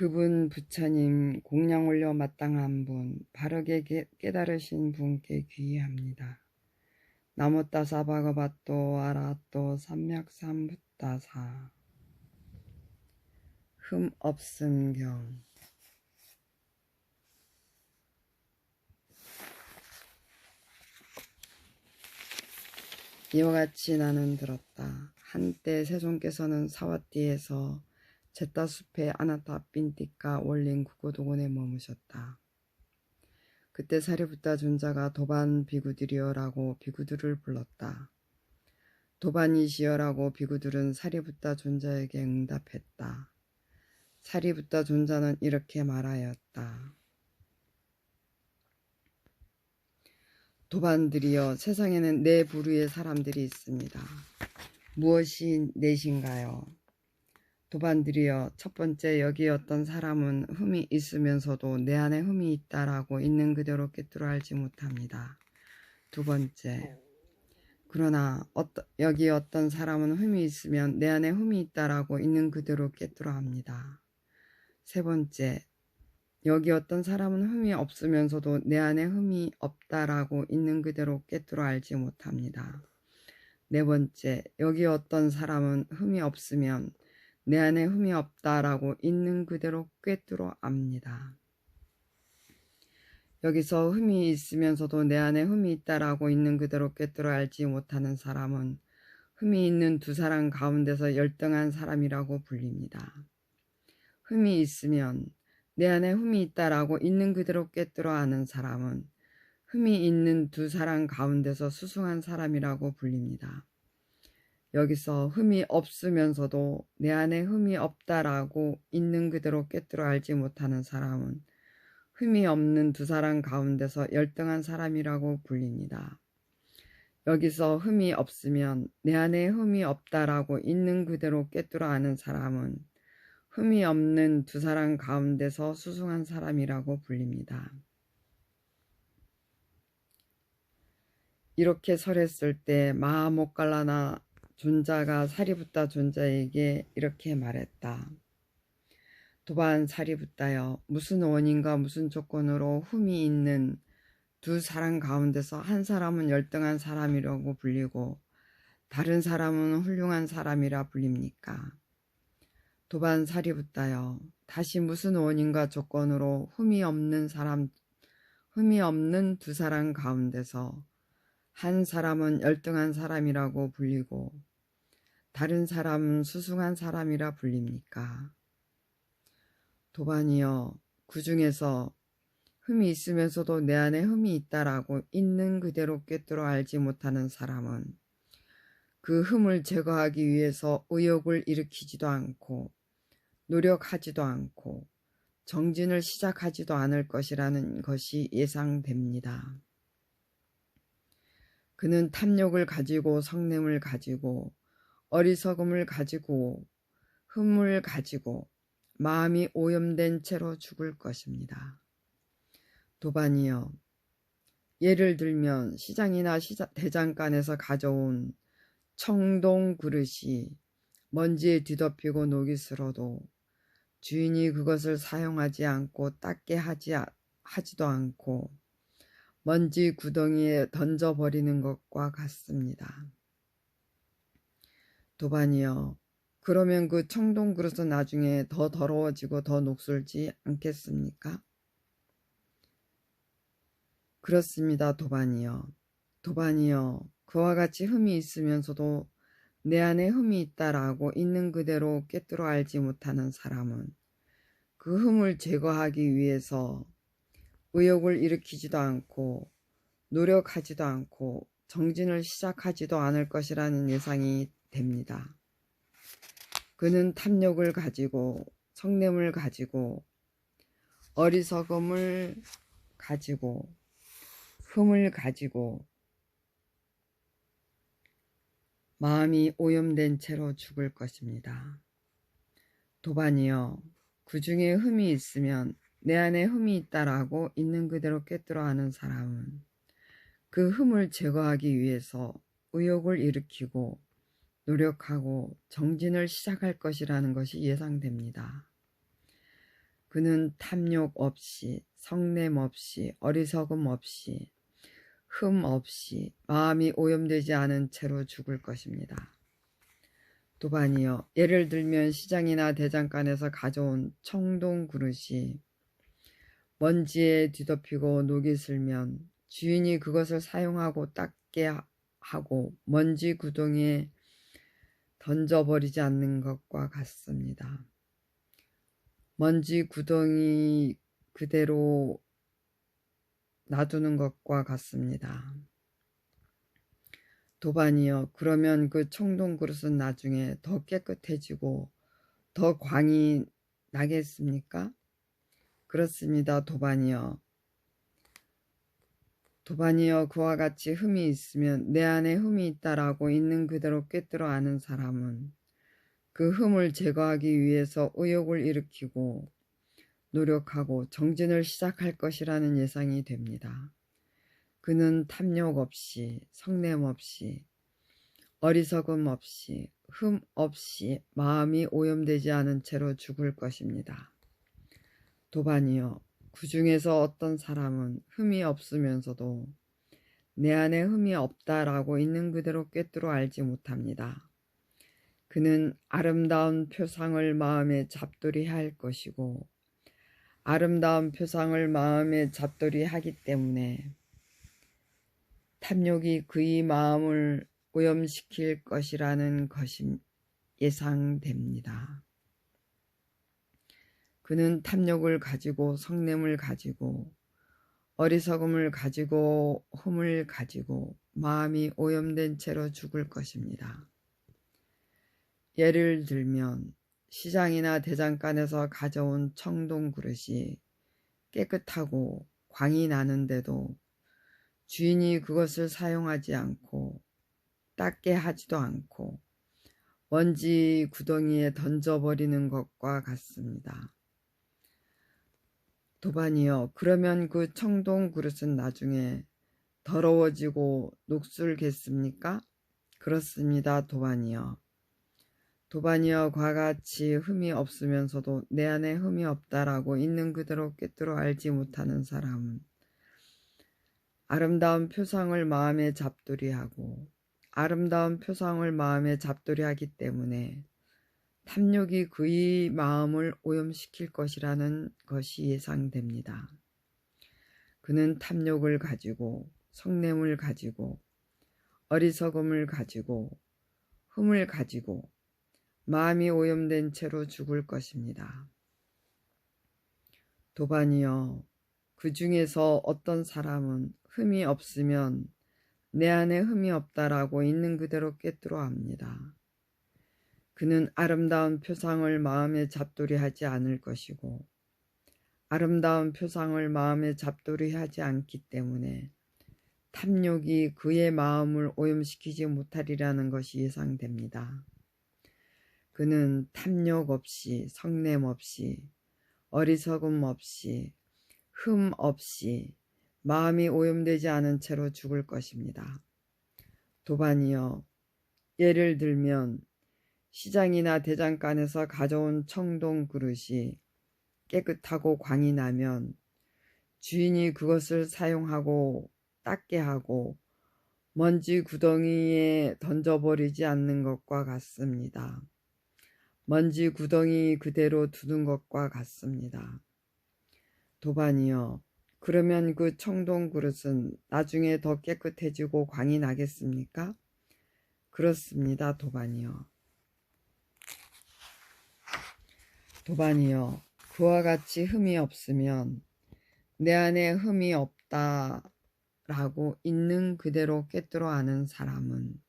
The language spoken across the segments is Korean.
그분 부처님 공양 올려 마땅한 분, 바르게 깨달으신 분께 귀의합니다. 나모따사 바가바또 아라또 삼맥삼붓다사. 흠없음경. 이와 같이 나는 들었다. 한때 세존께서는 사와띠에서 제따숲의 아나타 빈띠가 원린 구고도곤에 머무셨다. 그때 사리부타 존자가 도반 비구들이여라고 비구들을 불렀다. 도반이시여라고 비구들은 사리부타 존자에게 응답했다. 사리부타 존자는 이렇게 말하였다. 도반들이여, 세상에는 네 부류의 사람들이 있습니다. 무엇이 넷인가요? 도반들이여, 첫 번째, 여기 어떤 사람은 흠이 있으면서도 내 안에 흠이 있다라고 있는 그대로 꿰뚫어 알지 못합니다. 두 번째, 그러나 여기 어떤 사람은 흠이 있으면 내 안에 흠이 있다라고 있는 그대로 꿰뚫어 합니다. 세 번째, 여기 어떤 사람은 흠이 없으면서도 내 안에 흠이 없다라고 있는 그대로 꿰뚫어 알지 못합니다. 네 번째, 여기 어떤 사람은 흠이 없으면 내 안에 흠이 없다라고 있는 그대로 꿰뚫어 압니다. 여기서 흠이 있으면서도 내 안에 흠이 있다라고 있는 그대로 꿰뚫어 알지 못하는 사람은 흠이 있는 두 사람 가운데서 열등한 사람이라고 불립니다. 흠이 있으면 내 안에 흠이 있다라고 있는 그대로 꿰뚫어 아는 사람은 흠이 있는 두 사람 가운데서 수승한 사람이라고 불립니다. 여기서 흠이 없으면서도 내 안에 흠이 없다라고 있는 그대로 꿰뚫어 알지 못하는 사람은 흠이 없는 두 사람 가운데서 열등한 사람이라고 불립니다. 여기서 흠이 없으면 내 안에 흠이 없다라고 있는 그대로 꿰뚫어 아는 사람은 흠이 없는 두 사람 가운데서 수승한 사람이라고 불립니다. 이렇게 설했을 때 마하모칼라나 존자가 사리부타 존자에게 이렇게 말했다. 도반 사리부타여, 무슨 원인과 무슨 조건으로 흠이 있는 두 사람 가운데서 한 사람은 열등한 사람이라고 불리고 다른 사람은 훌륭한 사람이라 불립니까? 도반 사리부타여, 다시 무슨 원인과 조건으로 흠이 없는 두 사람 가운데서 한 사람은 열등한 사람이라고 불리고 다른 사람은 수승한 사람이라 불립니까? 도반이여, 그 중에서 흠이 있으면서도 내 안에 흠이 있다라고 있는 그대로 꿰뚫어 알지 못하는 사람은 그 흠을 제거하기 위해서 의욕을 일으키지도 않고 노력하지도 않고 정진을 시작하지도 않을 것이라는 것이 예상됩니다. 그는 탐욕을 가지고 성냄을 가지고 어리석음을 가지고 흠을 가지고 마음이 오염된 채로 죽을 것입니다. 도반이여, 예를 들면 시장이나 대장간에서 가져온 청동 그릇이 먼지에 뒤덮이고 녹이 슬어도 주인이 그것을 사용하지 않고 닦게 하지도 않고 먼지 구덩이에 던져버리는 것과 같습니다. 도반이여, 그러면 그 청동 그릇은 나중에 더 더러워지고 더 녹슬지 않겠습니까? 그렇습니다. 도반이여. 도반이여, 그와 같이 흠이 있으면서도 내 안에 흠이 있다라고 있는 그대로 꿰뚫어 알지 못하는 사람은 그 흠을 제거하기 위해서 의욕을 일으키지도 않고 노력하지도 않고 정진을 시작하지도 않을 것이라는 예상이 됩니다. 그는 탐욕을 가지고 성냄을 가지고 어리석음을 가지고 흠을 가지고 마음이 오염된 채로 죽을 것입니다. 도반이여, 그 중에 흠이 있으면 내 안에 흠이 있다라고 있는 그대로 꿰뚫어 아는 사람은 그 흠을 제거하기 위해서 의욕을 일으키고 노력하고 정진을 시작할 것이라는 것이 예상됩니다. 그는 탐욕 없이, 성냄 없이, 어리석음 없이, 흠 없이, 마음이 오염되지 않은 채로 죽을 것입니다. 도반이여, 예를 들면 시장이나 대장간에서 가져온 청동 그릇이 먼지에 뒤덮이고 녹이 슬면 주인이 그것을 사용하고 닦게 하고 먼지 구덩이에 던져버리지 않는 것과 같습니다. 먼지 구덩이 그대로 놔두는 것과 같습니다. 도반이여, 그러면 그 청동 그릇은 나중에 더 깨끗해지고 더 광이 나겠습니까? 그렇습니다. 도반이여. 도반이여, 그와 같이 흠이 있으면 내 안에 흠이 있다라고 있는 그대로 꿰뚫어 아는 사람은 그 흠을 제거하기 위해서 의욕을 일으키고 노력하고 정진을 시작할 것이라는 예상이 됩니다. 그는 탐욕 없이, 성냄 없이, 어리석음 없이, 흠 없이 마음이 오염되지 않은 채로 죽을 것입니다. 도반이여, 그 중에서 어떤 사람은 흠이 없으면서도 내 안에 흠이 없다라고 있는 그대로 꿰뚫어 알지 못합니다. 그는 아름다운 표상을 마음에 잡돌이 할 것이고 아름다운 표상을 마음에 잡돌이 하기 때문에 탐욕이 그의 마음을 오염시킬 것이라는 것이 예상됩니다. 그는 탐욕을 가지고 성냄을 가지고 어리석음을 가지고 흠을 가지고 마음이 오염된 채로 죽을 것입니다. 예를 들면 시장이나 대장간에서 가져온 청동 그릇이 깨끗하고 광이 나는데도 주인이 그것을 사용하지 않고 닦게 하지도 않고 먼지 구덩이에 던져버리는 것과 같습니다. 도반이여, 그러면 그 청동 그릇은 나중에 더러워지고 녹슬겠습니까? 그렇습니다. 도반이여. 도반이여, 그와 같이 흠이 없으면서도 내 안에 흠이 없다라고 있는 그대로 꿰뚫어 알지 못하는 사람은 아름다운 표상을 마음에 잡돌이하고 아름다운 표상을 마음에 잡돌이하기 때문에 탐욕이 그의 마음을 오염시킬 것이라는 것이 예상됩니다. 그는 탐욕을 가지고 성냄을 가지고 어리석음을 가지고 흠을 가지고 마음이 오염된 채로 죽을 것입니다. 도반이여, 그 중에서 어떤 사람은 흠이 없으면 내 안에 흠이 없다라고 있는 그대로 꿰뚫어 압니다. 그는 아름다운 표상을 마음에 잡돌이 하지 않을 것이고 아름다운 표상을 마음에 잡돌이 하지 않기 때문에 탐욕이 그의 마음을 오염시키지 못하리라는 것이 예상됩니다. 그는 탐욕 없이, 성냄 없이, 어리석음 없이, 흠 없이 마음이 오염되지 않은 채로 죽을 것입니다. 도반이여, 예를 들면 시장이나 대장간에서 가져온 청동 그릇이 깨끗하고 광이 나면 주인이 그것을 사용하고 닦게 하고 먼지 구덩이에 던져버리지 않는 것과 같습니다. 먼지 구덩이 그대로 두는 것과 같습니다. 도반이여, 그러면 그 청동 그릇은 나중에 더 깨끗해지고 광이 나겠습니까? 그렇습니다. 도반이여. 도반이여, 그와 같이 흠이 없으면 내 안에 흠이 없다라고 있는 그대로 꿰뚫어 아는 사람은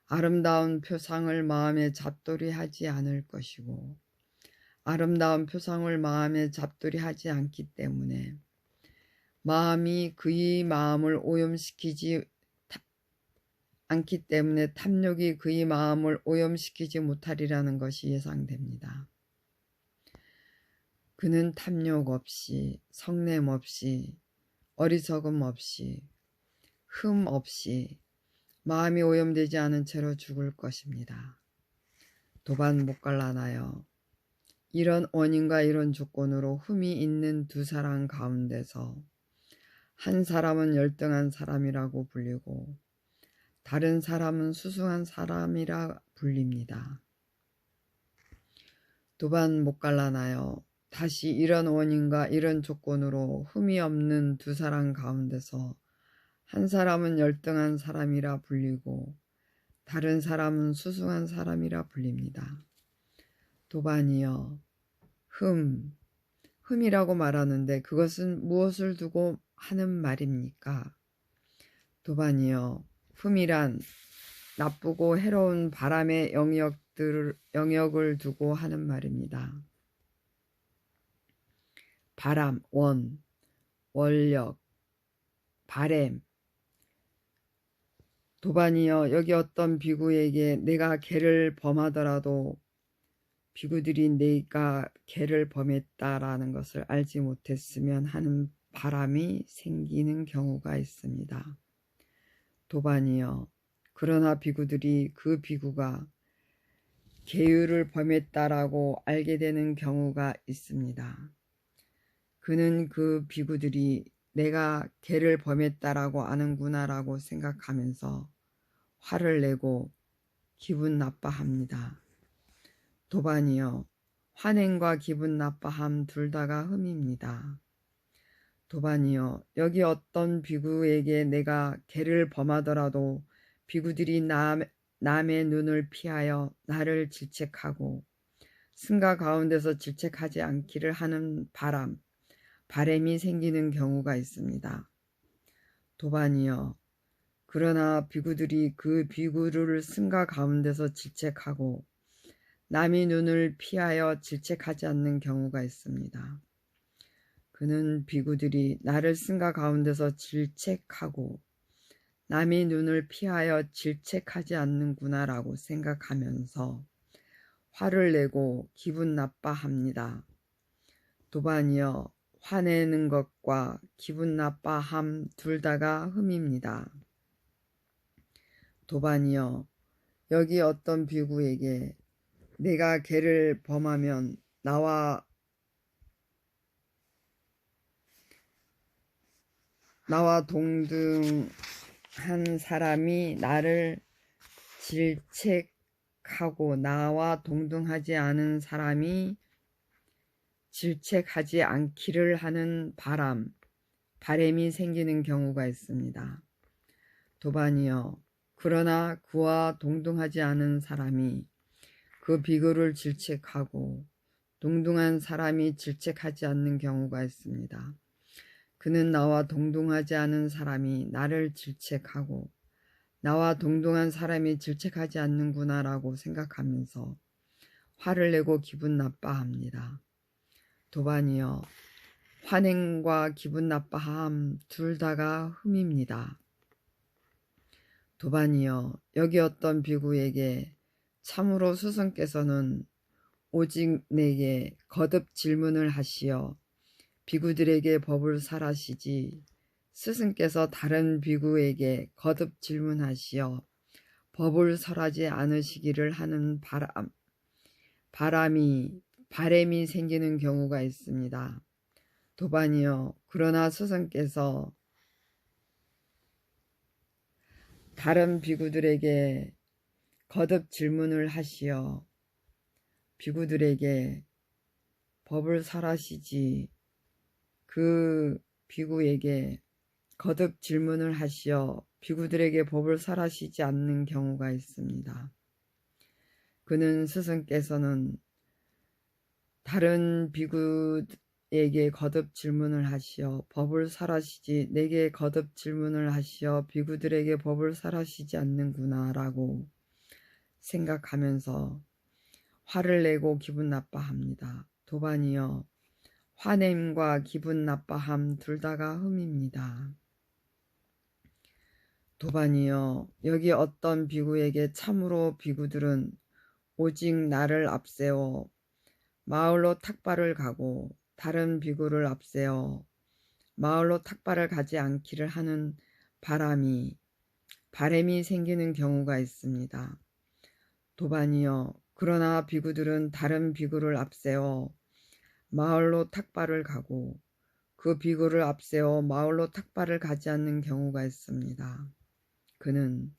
아름다운 표상을 마음에 잡돌이 하지 않을 것이고 아름다운 표상을 마음에 잡돌이 하지 않기 때문에 마음이 그의 마음을 오염시키지 않기 때문에 탐욕이 그의 마음을 오염시키지 못하리라는 것이 예상됩니다. 그는 탐욕 없이, 성냄 없이, 어리석음 없이, 흠 없이 마음이 오염되지 않은 채로 죽을 것입니다. 도반 못 갈라나여, 이런 원인과 이런 조건으로 흠이 있는 두 사람 가운데서 한 사람은 열등한 사람이라고 불리고 다른 사람은 수승한 사람이라 불립니다. 도반 못 갈라나요. 다시 이런 원인과 이런 조건으로 흠이 없는 두 사람 가운데서 한 사람은 열등한 사람이라 불리고 다른 사람은 수승한 사람이라 불립니다. 도반이여, 흠이라고 말하는데 그것은 무엇을 두고 하는 말입니까? 도반이여, 흠이란 나쁘고 해로운 바람의 영역을 두고 하는 말입니다. 바람, 원력, 바램. 도반이여, 여기 어떤 비구에게 내가 계를 범하더라도 비구들이 내가 계를 범했다라는 것을 알지 못했으면 하는 바람이 생기는 경우가 있습니다. 도반이여, 그러나 비구들이 그 비구가 계율을 범했다라고 알게 되는 경우가 있습니다. 그는 그 비구들이 내가 계를 범했다라고 아는구나라고 생각하면서 화를 내고 기분 나빠합니다. 도반이여, 화냄과 기분 나빠함 둘 다가 흠입니다. 도반이여, 여기 어떤 비구에게 내가 계를 범하더라도 비구들이 남의 눈을 피하여 나를 질책하고 승가 가운데서 질책하지 않기를 하는 바램이 생기는 경우가 있습니다. 도반이여, 그러나 비구들이 그 비구를 승가 가운데서 질책하고 남의 눈을 피하여 질책하지 않는 경우가 있습니다. 그는 비구들이 나를 승가 가운데서 질책하고 남의 눈을 피하여 질책하지 않는구나라고 생각하면서 화를 내고 기분 나빠합니다. 도반이여, 화내는 것과 기분 나빠함 둘 다가 흠입니다. 도반이여, 여기 어떤 비구에게 내가 계를 범하면 나와 동등한 사람이 나를 질책하고 나와 동등하지 않은 사람이 질책하지 않기를 하는 바램이 생기는 경우가 있습니다. 도반이여, 그러나 그와 동등하지 않은 사람이 그 비구를 질책하고 동등한 사람이 질책하지 않는 경우가 있습니다. 그는 나와 동등하지 않은 사람이 나를 질책하고 나와 동등한 사람이 질책하지 않는구나라고 생각하면서 화를 내고 기분 나빠합니다. 도반이여, 화냄과 기분 나빠함 둘 다가 흠입니다. 도반이여, 여기 어떤 비구에게 참으로 스승께서는 오직 내게 거듭 질문을 하시어 비구들에게 법을 설하시지 스승께서 다른 비구에게 거듭 질문하시어 법을 설하지 않으시기를 하는 바램이 생기는 경우가 있습니다. 도반이여, 그러나 스승께서 다른 비구들에게 거듭 질문을 하시어 비구들에게 법을 설하시지 그 비구에게 거듭 질문을 하시어 비구들에게 법을 설하시지 않는 경우가 있습니다. 그는 스승께서는 다른 비구에게 거듭 질문을 하시어 법을 설하시지 내게 거듭 질문을 하시어 비구들에게 법을 설하시지 않는구나 라고 생각하면서 화를 내고 기분 나빠합니다. 도반이여, 화냄과 기분 나빠함 둘 다가 흠입니다. 도반이여, 여기 어떤 비구에게 참으로 비구들은 오직 나를 앞세워 마을로 탁발을 가고 다른 비구를 앞세워 마을로 탁발을 가지 않기를 하는 바램이 생기는 경우가 있습니다. 도반이여, 그러나 비구들은 다른 비구를 앞세워 마을로 탁발을 가고 그 비구를 앞세워 마을로 탁발을 가지 않는 경우가 있습니다. 그는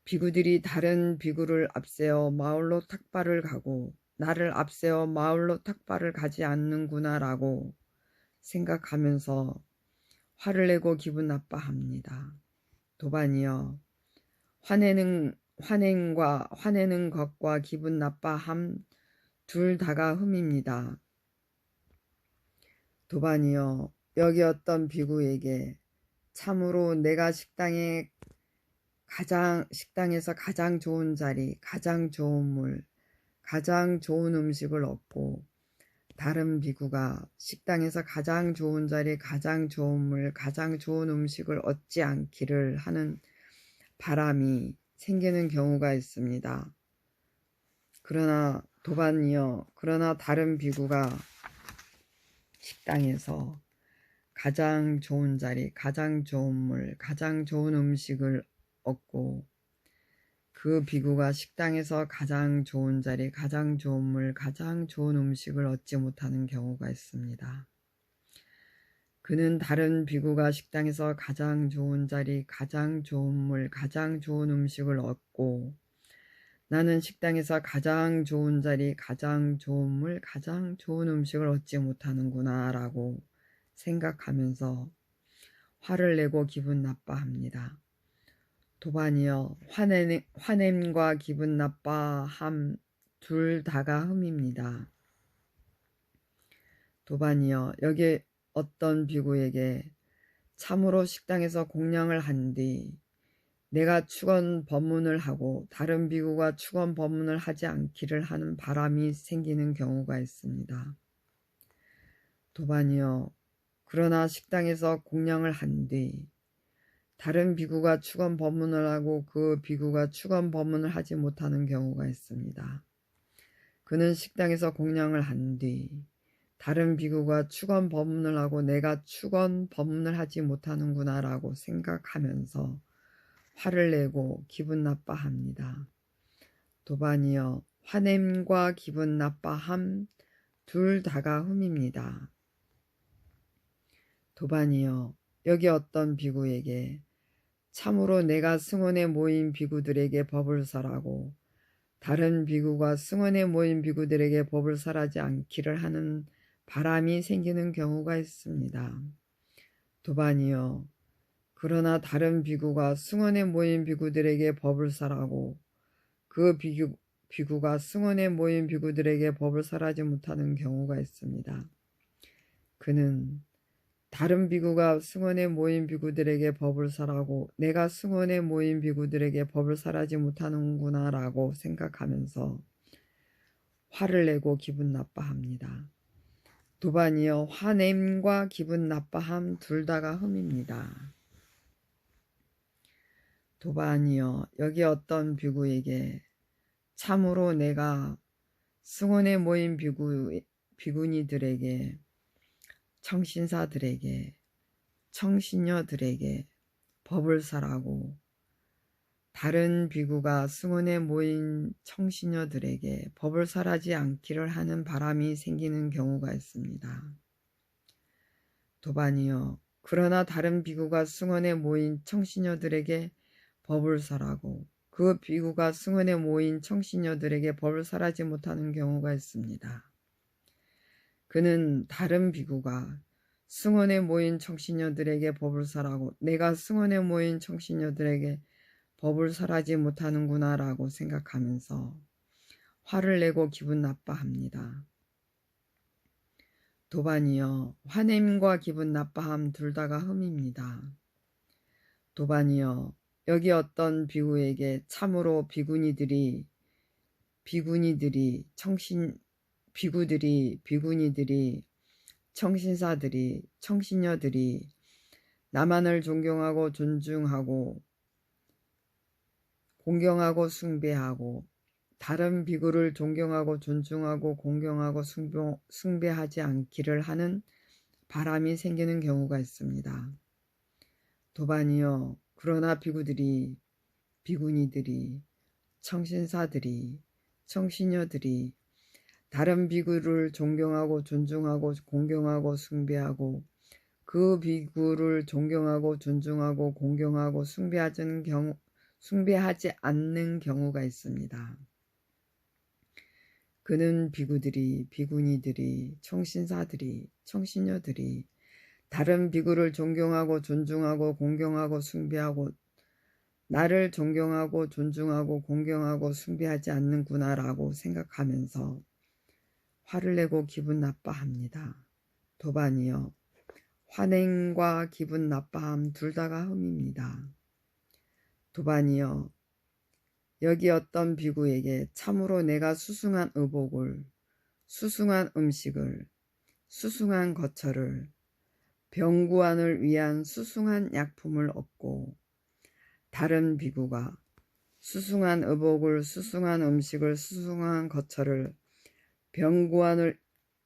비구들이 다른 비구를 앞세워 마을로 탁발을 가고 나를 앞세워 마을로 탁발을 가지 않는구나 라고 생각하면서 화를 내고 기분 나빠합니다. 도반이여, 화내는 것과 기분 나빠함 둘 다가 흠입니다. 도반이여, 여기 어떤 비구에게 참으로 내가 식당에서 가장 좋은 자리, 가장 좋은 물, 가장 좋은 음식을 얻고 다른 비구가 식당에서 가장 좋은 자리, 가장 좋은 물, 가장 좋은 음식을 얻지 않기를 하는 바람이 생기는 경우가 있습니다. 그러나 도반이여, 그러나 다른 비구가 식당에서 가장 좋은 자리, 가장 좋은 물, 가장 좋은 음식을 얻고 그 비구가 식당에서 가장 좋은 자리, 가장 좋은 물, 가장 좋은 음식을 얻지 못하는 경우가 있습니다. 그는 다른 비구가 식당에서 가장 좋은 자리, 가장 좋은 물, 가장 좋은 음식을 얻고 나는 식당에서 가장 좋은 자리, 가장 좋은 물, 가장 좋은 음식을 얻지 못하는구나 라고 생각하면서 화를 내고 기분 나빠합니다. 도반이여, 화냄과 기분 나빠함 둘 다가 흠입니다. 도반이여, 여기 어떤 비구에게 참으로 식당에서 공양을 한 뒤 내가 축원 법문을 하고 다른 비구가 축원 법문을 하지 않기를 하는 바람이 생기는 경우가 있습니다. 도반이여, 그러나 식당에서 공양을 한 뒤 다른 비구가 축원 법문을 하고 그 비구가 축원 법문을 하지 못하는 경우가 있습니다. 그는 식당에서 공양을 한 뒤 다른 비구가 축원 법문을 하고 내가 축원 법문을 하지 못하는구나 라고 생각하면서 화를 내고 기분 나빠합니다. 도반이여, 화냄과 기분 나빠함 둘 다가 흠입니다. 도반이여, 여기 어떤 비구에게 참으로 내가 승원에 모인 비구들에게 법을 설하고 다른 비구가 승원에 모인 비구들에게 법을 설하지 않기를 하는 바람이 생기는 경우가 있습니다. 도반이여, 그러나 다른 비구가 승원에 모인 비구들에게 법을 설하고 그 비구가 승원에 모인 비구들에게 법을 설하지 못하는 경우가 있습니다. 그는 다른 비구가 승원에 모인 비구들에게 법을 설하고 내가 승원에 모인 비구들에게 법을 설하지 못하는구나 라고 생각하면서 화를 내고 기분 나빠합니다. 도반이여, 화냄과 기분 나빠함 둘 다가 흠입니다. 도반이여, 여기 어떤 비구에게 참으로 내가 승원에 모인 비구니들에게 청신사들에게 청신녀들에게 법을 설하고 다른 비구가 승원에 모인 청신녀들에게 법을 설하지 않기를 하는 바람이 생기는 경우가 있습니다. 도반이여, 그러나 다른 비구가 승원에 모인 청신녀들에게 법을 설하고 그 비구가 승원에 모인 청신녀들에게 법을 설하지 못하는 경우가 있습니다. 그는 다른 비구가 승원에 모인 청신녀들에게 법을 설하고 내가 승원에 모인 청신녀들에게 법을 설하지 못하는구나 라고 생각하면서 화를 내고 기분 나빠합니다. 도반이여, 화냄과 기분 나빠함 둘 다가 흠입니다. 도반이여, 여기 어떤 비구에게 참으로 비구니들이 청신사들이 청신녀들이 나만을 존경하고 존중하고 공경하고 숭배하고 다른 비구를 존경하고 존중하고 공경하고 숭배하지 않기를 하는 바람이 생기는 경우가 있습니다. 도반이여, 그러나 비구니들이 청신사들이 청신녀들이 다른 비구를 존경하고 존중하고 공경하고 숭배하고 그 비구를 존경하고 존중하고 공경하고 숭배하지 않는 경우가 있습니다. 그는 비구들이, 비구니들이, 청신사들이, 청신녀들이 다른 비구를 존경하고 존중하고 공경하고 숭배하고 나를 존경하고 존중하고 공경하고 숭배하지 않는구나라고 생각하면서 화를 내고 기분 나빠합니다. 도반이여, 화냄과 기분 나빠함 둘 다가 흠입니다. 도반이여, 여기 어떤 비구에게 참으로 내가 수승한 의복을, 수승한 음식을, 수승한 거처를, 병구안을 위한 수승한 약품을 얻고 다른 비구가 수승한 의복을, 수승한 음식을, 수승한 거처를, 병구안을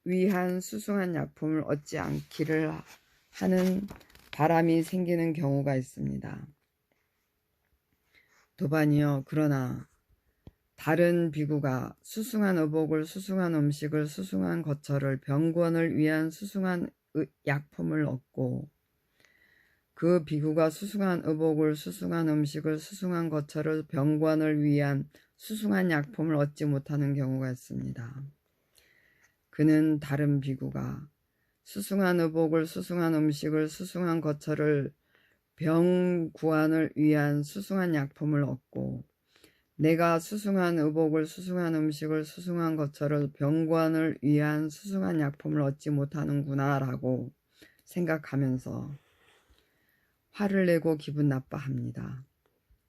위한 수승한 약품을 얻지 않기를 하는 바람이 생기는 경우가 있습니다. 도반이여, 그러나 다른 비구가 수승한 의복을, 수승한 음식을, 수승한 거처를, 병구안을 위한 수승한 약품을 얻고 그 비구가 수승한 의복을, 수승한 음식을, 수승한 거처를, 병구안을 위한 수승한 약품을 얻지 못하는 경우가 있습니다. 그는 다른 비구가 수승한 의복을, 수승한 음식을, 수승한 거처를, 병구안을 위한 수승한 약품을 얻고 내가 수승한 의복을, 수승한 음식을, 수승한 거처를, 병구안을 위한 수승한 약품을 얻지 못하는구나 라고 생각하면서 화를 내고 기분 나빠합니다.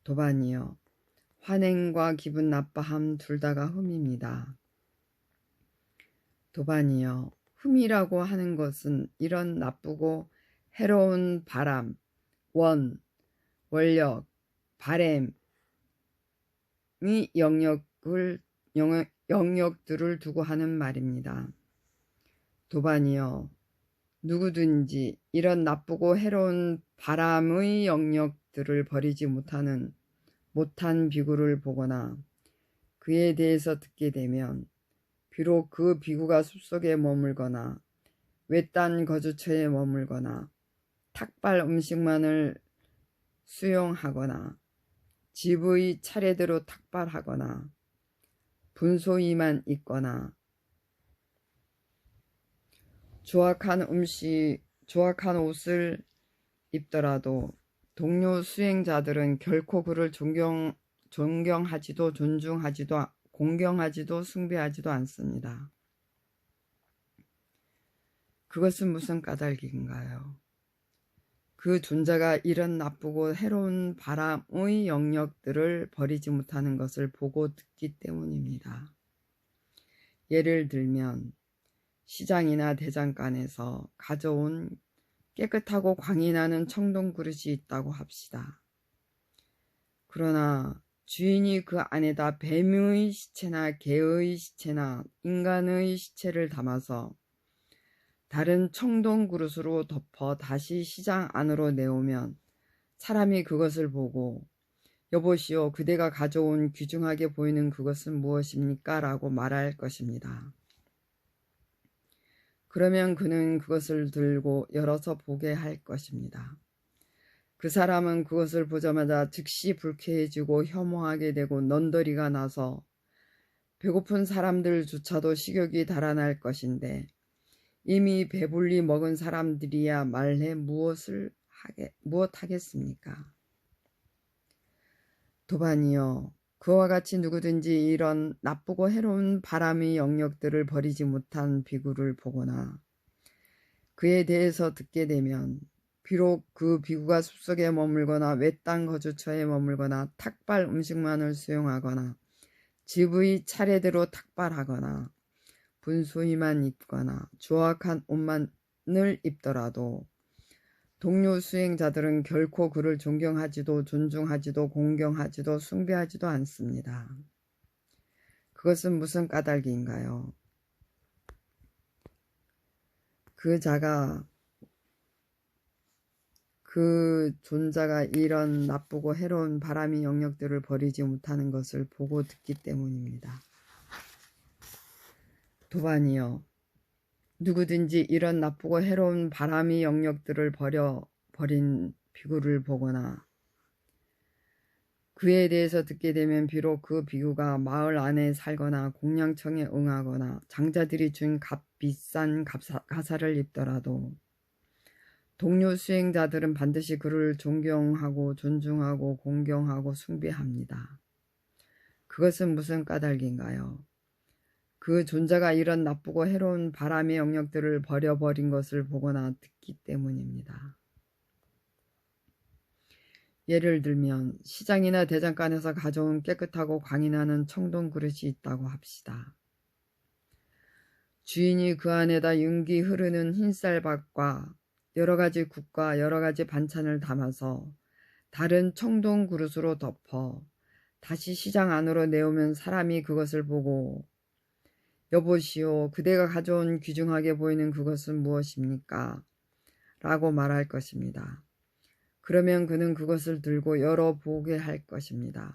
도반이여, 화냄과 기분 나빠함 둘 다가 흠입니다. 도반이여, 흠이라고 하는 것은 이런 나쁘고 해로운 바람, 원력, 바램이 영역들을 두고 하는 말입니다. 도반이여, 누구든지 이런 나쁘고 해로운 바람의 영역들을 버리지 못한 비구를 보거나 그에 대해서 듣게 되면 비록 그 비구가 숲속에 머물거나 외딴 거주처에 머물거나 탁발 음식만을 수용하거나 집의 차례대로 탁발하거나 분소이만 있거나 조악한 옷을 입더라도 동료 수행자들은 결코 그를 존경하지도 존중하지도 공경하지도 숭배하지도 않습니다. 그것은 무슨 까닭인가요? 그 존재가 이런 나쁘고 해로운 바람의 영역들을 버리지 못하는 것을 보고 듣기 때문입니다. 예를 들면 시장이나 대장간에서 가져온 깨끗하고 광이 나는 청동 그릇이 있다고 합시다. 그러나 주인이 그 안에다 뱀의 시체나 개의 시체나 인간의 시체를 담아서 다른 청동 그릇으로 덮어 다시 시장 안으로 내오면 사람이 그것을 보고 여보시오, 그대가 가져온 귀중하게 보이는 그것은 무엇입니까? 라고 말할 것입니다. 그러면 그는 그것을 들고 열어서 보게 할 것입니다. 그 사람은 그것을 보자마자 즉시 불쾌해지고 혐오하게 되고 넌더리가 나서 배고픈 사람들조차도 식욕이 달아날 것인데 이미 배불리 먹은 사람들이야 말해 무엇 하겠습니까? 도반이여, 그와 같이 누구든지 이런 나쁘고 해로운 바람의 영역들을 버리지 못한 비구를 보거나 그에 대해서 듣게 되면 비록 그 비구가 숲속에 머물거나 외딴 거주처에 머물거나 탁발 음식만을 수용하거나 집의 차례대로 탁발하거나 분소이만 입거나 조악한 옷만을 입더라도 동료 수행자들은 결코 그를 존경하지도 존중하지도 공경하지도 숭배하지도 않습니다. 그것은 무슨 까닭인가요? 그 존재가 이런 나쁘고 해로운 바람의 영역들을 버리지 못하는 것을 보고 듣기 때문입니다. 도반이여, 누구든지 이런 나쁘고 해로운 바람의 영역들을 버린 비구를 보거나 그에 대해서 듣게 되면 비록 그 비구가 마을 안에 살거나 공양청에 응하거나 장자들이 준 값비싼 가사를 입더라도 동료 수행자들은 반드시 그를 존경하고 존중하고 공경하고 숭배합니다. 그것은 무슨 까닭인가요? 그 존재가 이런 나쁘고 해로운 바람의 영역들을 버려버린 것을 보거나 듣기 때문입니다. 예를 들면 시장이나 대장간에서 가져온 깨끗하고 광이 나는 청동 그릇이 있다고 합시다. 주인이 그 안에다 윤기 흐르는 흰쌀밥과 여러 가지 국과 여러 가지 반찬을 담아서 다른 청동 그릇으로 덮어 다시 시장 안으로 내오면 사람이 그것을 보고 여보시오, 그대가 가져온 귀중하게 보이는 그것은 무엇입니까? 라고 말할 것입니다. 그러면 그는 그것을 들고 열어보게 할 것입니다.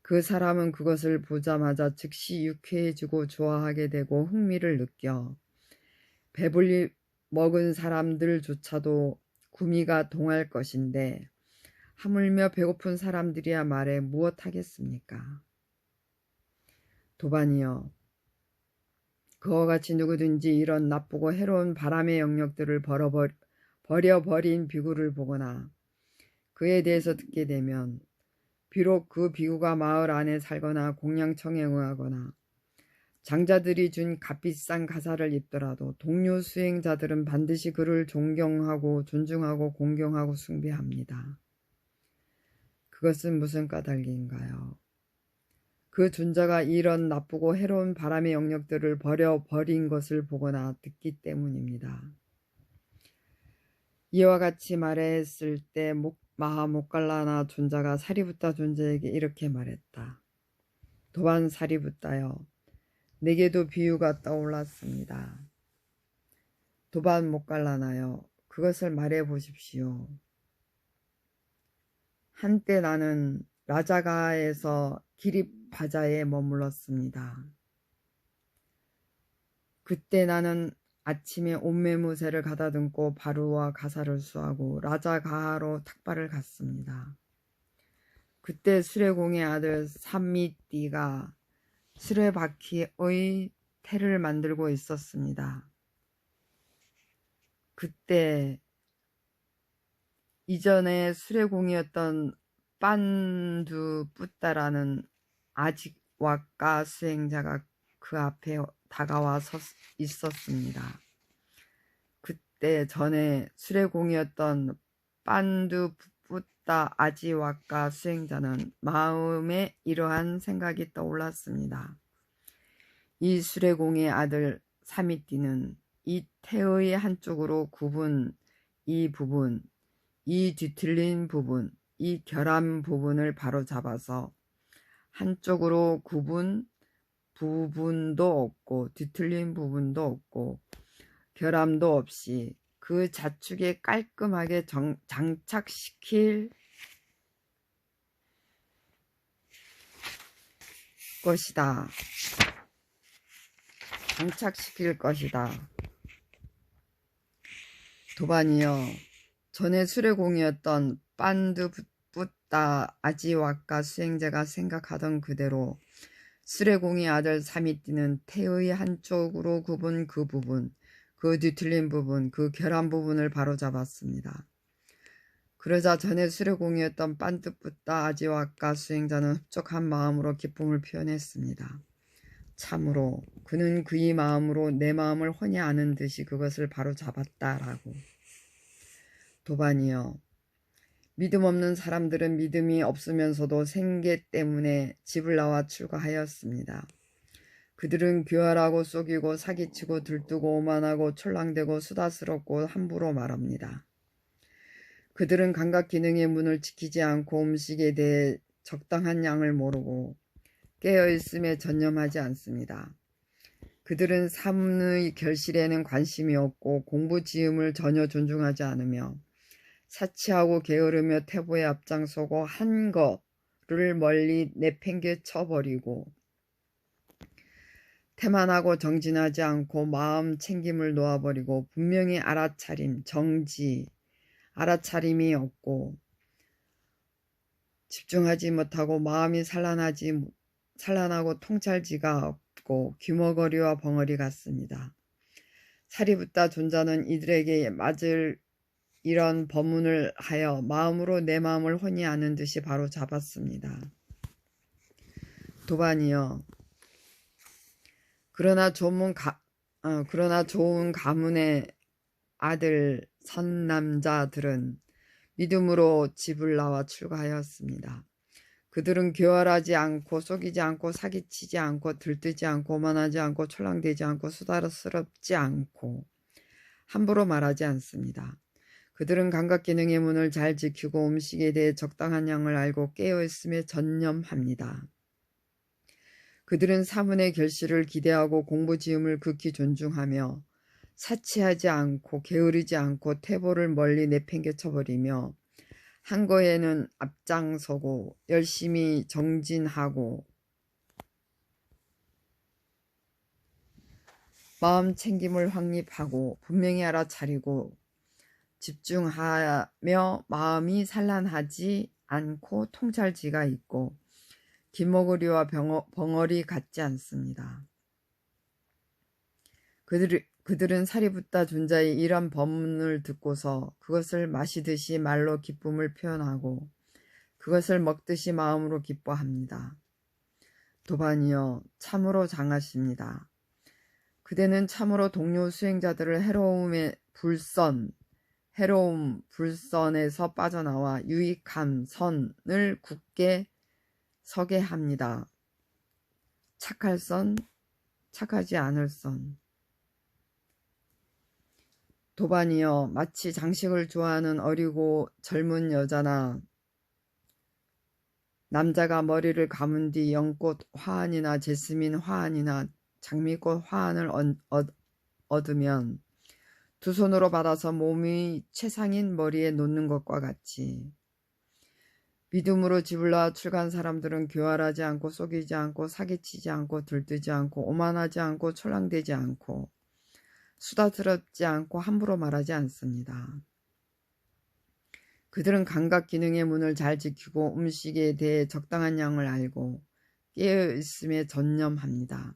그 사람은 그것을 보자마자 즉시 유쾌해지고 좋아하게 되고 흥미를 느껴 배불리 먹은 사람들조차도 구미가 동할 것인데 하물며 배고픈 사람들이야 말해 무엇하겠습니까? 도반이여, 그와 같이 누구든지 이런 나쁘고 해로운 바람의 영역들을 버려버린 비구를 보거나 그에 대해서 듣게 되면 비록 그 비구가 마을 안에 살거나 공양청에 응하거나 장자들이 준 값비싼 가사를 입더라도 동료 수행자들은 반드시 그를 존경하고 존중하고 공경하고 숭배합니다. 그것은 무슨 까닭인가요? 그 존재가 이런 나쁘고 해로운 바람의 영역들을 버린 것을 보거나 듣기 때문입니다. 이와 같이 말했을 때 마하모칼라나 존자가 사리부타 존재에게 이렇게 말했다. 도반 사리부타여, 내게도 비유가 떠올랐습니다. 도반 모칼라나여, 그것을 말해 보십시오. 한때 나는 라자가에서 기립바자에 머물렀습니다. 그때 나는 아침에 옴메무새를 가다듬고 바루와 가사를 수하고 라자가하로 탁발을 갔습니다. 그때 수레공의 아들 삼미띠가 수레바퀴의 태를 만들고 있었습니다. 그때 이전에 수레공이었던 빤두 뿌따라는 아직와까 수행자가 그 앞에 다가와 있었습니다. 그때 전에 수레공이었던 빤두 뿌따 아지와까 수행자는 마음에 이러한 생각이 떠올랐습니다. 이 수레공의 아들 사미띠는 이 태의 한쪽으로 이 부분, 이 뒤틀린 부분, 이 결함 부분을 바로잡아서 한쪽으로 부분도 없고 뒤틀린 부분도 없고 결함도 없이 그 좌측에 깔끔하게 장착시킬 것이다. 도반이여, 전에 수레공이었던 빤드 뿌따 아지와까 수행자가 생각하던 그대로 수레공의 아들 사미띠는 태의 한쪽으로 굽은 그 부분, 그 뒤틀린 부분, 그 결함 부분을 바로잡았습니다. 그러자 전에 수레공이었던 빤드 뿌따 아지와까 수행자는 흡족한 마음으로 기쁨을 표현했습니다. 참으로 그는 그의 마음으로 내 마음을 훤히 아는 듯이 그것을 바로잡았다라고. 도반이여, 믿음 없는 사람들은 믿음이 없으면서도 생계 때문에 집을 나와 출가하였습니다. 그들은 교활하고 속이고 사기치고 들뜨고 오만하고 촐랑대고 수다스럽고 함부로 말합니다. 그들은 감각 기능의 문을 지키지 않고 음식에 대해 적당한 양을 모르고 깨어있음에 전념하지 않습니다. 그들은 삶의 결실에는 관심이 없고 공부 지음을 전혀 존중하지 않으며 사치하고 게으르며 태보에 앞장서고 한 거를 멀리 내팽개쳐 버리고 태만하고 정진하지 않고 마음 챙김을 놓아버리고 분명히 알아차림이 없고 집중하지 못하고 마음이 산란하고 통찰지가 없고 귀머거리와 벙어리 같습니다. 살이 붙다 존자는 이들에게 맞을 이런 법문을 하여 마음으로 내 마음을 훤히 아는 듯이 바로 잡았습니다. 도반이여, 그러나 좋은 가문의 아들 선남자들은 믿음으로 집을 나와 출가하였습니다. 그들은 교활하지 않고 속이지 않고 사기치지 않고 들뜨지 않고 오만하지 않고 촐랑대지 않고 수다스럽지 않고 함부로 말하지 않습니다. 그들은 감각기능의 문을 잘 지키고 음식에 대해 적당한 양을 알고 깨어있음에 전념합니다. 그들은 사문의 결실을 기대하고 공부지음을 극히 존중하며 사치하지 않고 게으르지 않고 태보를 멀리 내팽개쳐버리며 한 거에는 앞장서고 열심히 정진하고 마음 챙김을 확립하고 분명히 알아차리고 집중하며 마음이 산란하지 않고 통찰지가 있고 기머거리와 벙어리 같지 않습니다. 그들은 사리붓다 존자의 이런 법문을 듣고서 그것을 마시듯이 말로 기쁨을 표현하고 그것을 먹듯이 마음으로 기뻐합니다. 도반이여, 참으로 장하십니다. 그대는 참으로 동료 수행자들을 해로움 불선에서 빠져나와 유익함 선을 굳게 서게 합니다. 착할 선, 착하지 않을 선. 도반이여, 마치 장식을 좋아하는 어리고 젊은 여자나 남자가 머리를 감은 뒤 연꽃 화환이나 제스민 화환이나 장미꽃 화환을 얻으면 두 손으로 받아서 몸이 최상인 머리에 놓는 것과 같이 믿음으로 집을 나와 출가한 사람들은 교활하지 않고 속이지 않고 사기치지 않고 들뜨지 않고 오만하지 않고 촐랑대지 않고 수다스럽지 않고 함부로 말하지 않습니다. 그들은 감각 기능의 문을 잘 지키고 음식에 대해 적당한 양을 알고 깨어있음에 전념합니다.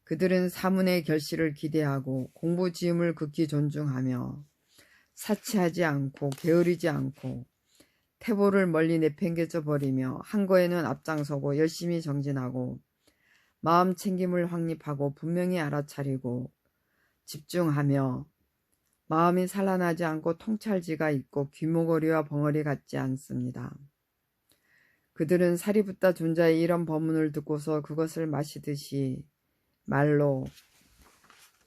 그들은 사문의 결실을 기대하고 공부지음을 극히 존중하며 사치하지 않고 게으르지 않고 태보를 멀리 내팽개쳐 버리며 한 거에는 앞장서고 열심히 정진하고 마음 챙김을 확립하고 분명히 알아차리고 집중하며 마음이 산란하지 않고 통찰지가 있고 귀머거리와 벙어리 같지 않습니다. 그들은 사리붓다 존자의 이런 법문을 듣고서 그것을 마시듯이 말로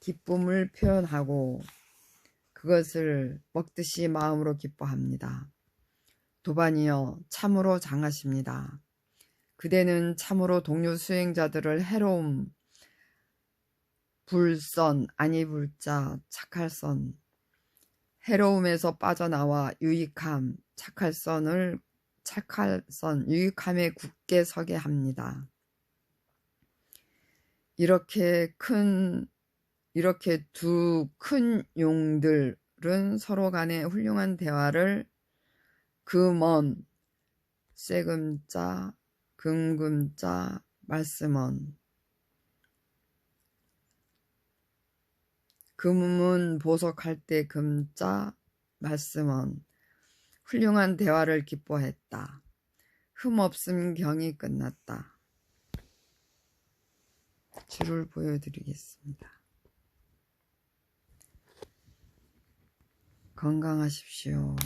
기쁨을 표현하고 그것을 먹듯이 마음으로 기뻐합니다. 도반이여, 참으로 장하십니다. 그대는 참으로 동료 수행자들을 해로움, 불선, 아니 불자, 착할 선, 해로움에서 빠져나와 유익함, 유익함에 굳게 서게 합니다. 이렇게 두 큰 용들은 서로 간의 훌륭한 대화를 그 먼 쇠금자, 금금자, 말씀언 금은 보석할 때 금자, 말씀언 훌륭한 대화를 기뻐했다. 흠없음 경이 끝났다. 줄을 보여드리겠습니다. 건강하십시오.